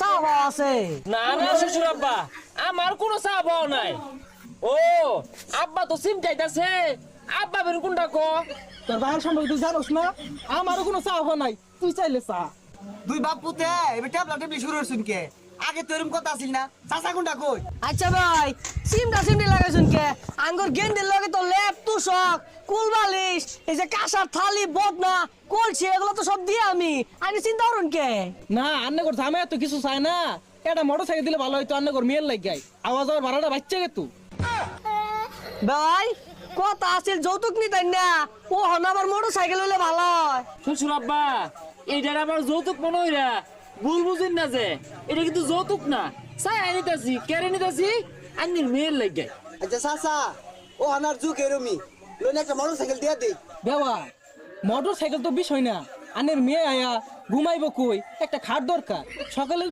চা পাওয়া আছে। না না শ্বশুর আব্বা, আমার কোনো চা পাওয়া নাই। ও আব্বা তো সিম চাইতাছে, আব্বা বের কোনটা কো? তোর ভাইয়ের সম্পর্কে তুই জানোস না? আমারও কোনো চা হওয়া নাই, তুই চাইলে চা। দুই বাপ পুতে এবার ট্যাবলা টেবলি শুরু হচ্ছুন কে? আগে তো এরকম কথা আসিল না, চাচা কোনটা কই? আচ্ছা ভাই, সিমটি লাগাইছুন কে? আঙ্গুর গেন্দির লগে তো লেপ তুষক কুল বালিশ এই যে কাঁসার থালি বদনা কলছি এগুলো তো সব দিয়ে আমি চিন্তা করুন কে? না আন্নে করছে আমি এত কিছু চাই না, এটা মোটর সাইকেল দিলে ভালো হইতো। আন্নে কর মেয়ের লাগাই আওয়াজ আর ভাড়াটা বাচ্চা গে তুই। ভাই কথা আছিল যৌতুক নিতেন না, ও হন আবার মোটর সাইকেল হইলে ভালো হয়। শ্বশুর আব্বা, এইটার আবার যৌতুক মনে হইরা ভুল বুঝিন না যে এটা কিন্তু যৌতুক না, চাই আনিতাছি কেড়ে নিতাছি আন্নির মেয়ের লাগে। আচ্ছা চাচা, ও হানার যুগ এরমি লোন একটা মোটর সাইকেল দিয়ে দেই। বেবা মোটর সাইকেল তো বিষয় না, আনের মেয়ে আয়া ঘুমাইব কই, একটা খাট দরকার। সকালে